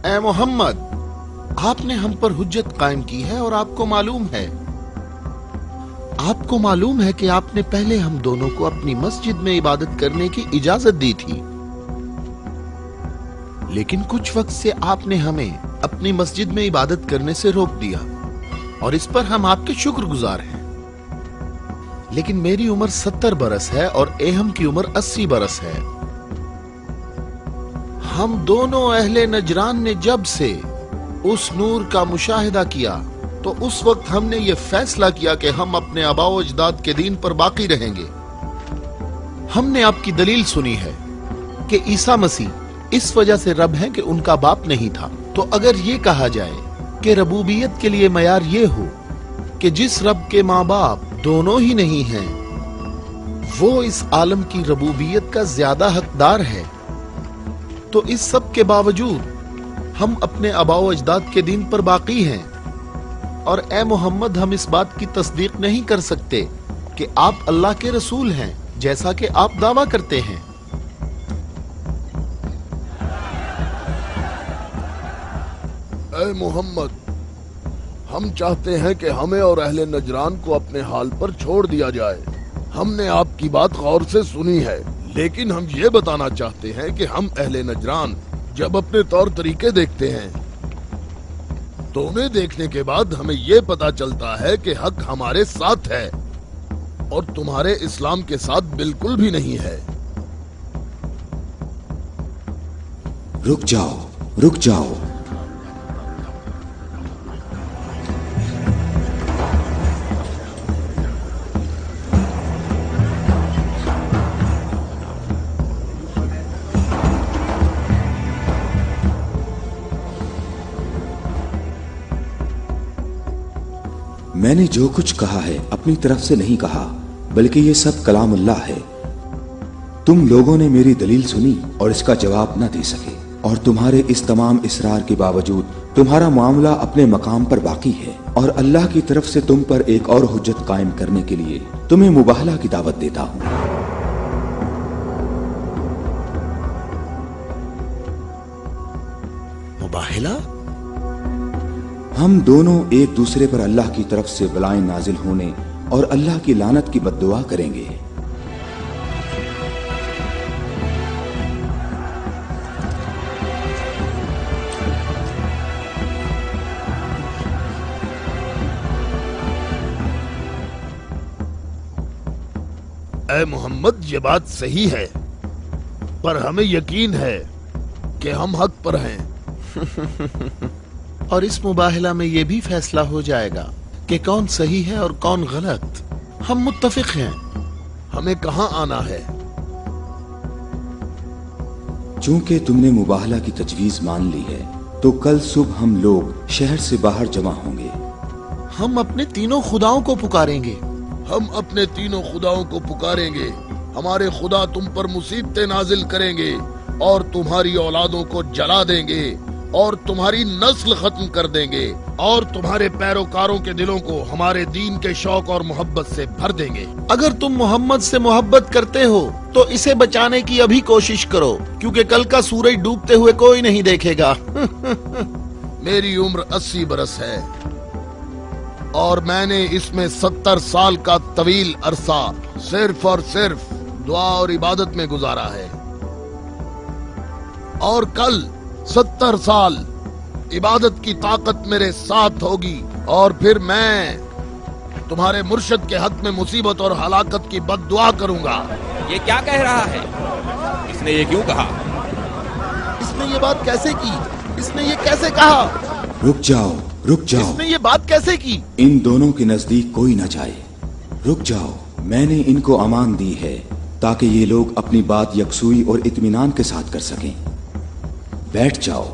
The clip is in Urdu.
اے محمد، آپ نے ہم پر حجت قائم کی ہے اور آپ کو معلوم ہے کہ آپ نے پہلے ہم دونوں کو اپنی مسجد میں عبادت کرنے کی اجازت دی تھی، لیکن کچھ وقت سے آپ نے ہمیں اپنی مسجد میں عبادت کرنے سے روک دیا اور اس پر ہم آپ کے شکر گزار ہیں۔ لیکن میری عمر 70 برس ہے اور ایہم کی عمر 80 برس ہے۔ ہم دونوں اہل نجران نے جب سے اس نور کا مشاہدہ کیا تو اس وقت ہم نے یہ فیصلہ کیا کہ ہم اپنے آباء و اجداد کے دین پر باقی رہیں گے۔ ہم نے آپ کی دلیل سنی ہے کہ عیسیٰ مسیح اس وجہ سے رب ہیں کہ ان کا باپ نہیں تھا، تو اگر یہ کہا جائے کہ ربوبیت کے لیے معیار یہ ہو کہ جس رب کے ماں باپ دونوں ہی نہیں ہیں وہ اس عالم کی ربوبیت کا زیادہ حقدار ہے، تو اس سب کے باوجود ہم اپنے آباء و اجداد کے دین پر باقی ہیں، اور اے محمد ہم اس بات کی تصدیق نہیں کر سکتے کہ آپ اللہ کے رسول ہیں جیسا کہ آپ دعویٰ کرتے ہیں۔ اے محمد، ہم چاہتے ہیں کہ ہمیں اور اہل نجران کو اپنے حال پر چھوڑ دیا جائے۔ ہم نے آپ کی بات غور سے سنی ہے، لیکن ہم یہ بتانا چاہتے ہیں کہ ہم اہل نجران جب اپنے طور طریقے دیکھتے ہیں تو انہیں دیکھنے کے بعد ہمیں یہ پتا چلتا ہے کہ حق ہمارے ساتھ ہے اور تمہارے اسلام کے ساتھ بالکل بھی نہیں ہے۔ رک جاؤ، میں نے جو کچھ کہا ہے اپنی طرف سے نہیں کہا، بلکہ یہ سب کلام اللہ ہے۔ تم لوگوں نے میری دلیل سنی اور اس کا جواب نہ دے سکے، اور تمہارے اس تمام اصرار کے باوجود تمہارا معاملہ اپنے مقام پر باقی ہے، اور اللہ کی طرف سے تم پر ایک اور حجت قائم کرنے کے لیے تمہیں مباہلہ کی دعوت دیتا ہوں۔ مباہلہ؟ ہم دونوں ایک دوسرے پر اللہ کی طرف سے بلائیں نازل ہونے اور اللہ کی لعنت کی بد دعا کریں گے۔ اے محمد، یہ بات صحیح ہے، پر ہمیں یقین ہے کہ ہم حق پر ہیں۔ اور اس مباہلہ میں یہ بھی فیصلہ ہو جائے گا کہ کون صحیح ہے اور کون غلط۔ ہم متفق ہیں۔ ہمیں کہاں آنا ہے؟ چونکہ تم نے مباہلہ کی تجویز مان لی ہے تو کل صبح ہم لوگ شہر سے باہر جمع ہوں گے۔ ہم اپنے تینوں خداؤں کو پکاریں گے۔ ہم اپنے تینوں خداؤں کو پکاریں گے۔ ہمارے خدا تم پر مصیبتیں نازل کریں گے اور تمہاری اولادوں کو جلا دیں گے اور تمہاری نسل ختم کر دیں گے اور تمہارے پیروکاروں کے دلوں کو ہمارے دین کے شوق اور محبت سے بھر دیں گے۔ اگر تم محمد سے محبت کرتے ہو تو اسے بچانے کی ابھی کوشش کرو، کیونکہ کل کا سورج ڈوبتے ہوئے کوئی نہیں دیکھے گا۔ میری عمر 80 برس ہے اور میں نے اس میں 70 سال کا طویل عرصہ صرف اور صرف دعا اور عبادت میں گزارا ہے، اور کل 70 سال عبادت کی طاقت میرے ساتھ ہوگی، اور پھر میں تمہارے مرشد کے حق میں مصیبت اور ہلاکت کی بد دعا کروں گا۔ یہ کیا کہہ رہا ہے؟ اس نے یہ کیوں کہا؟ اس نے یہ بات کیسے کی؟ اس نے یہ کیسے کہا؟ رک جاؤ۔ اس نے یہ بات کیسے کی؟ ان دونوں کے نزدیک کوئی نہ جائے۔ رک جاؤ، میں نے ان کو امان دی ہے تاکہ یہ لوگ اپنی بات یکسوئی اور اطمینان کے ساتھ کر سکیں۔ بیٹھ جاؤ۔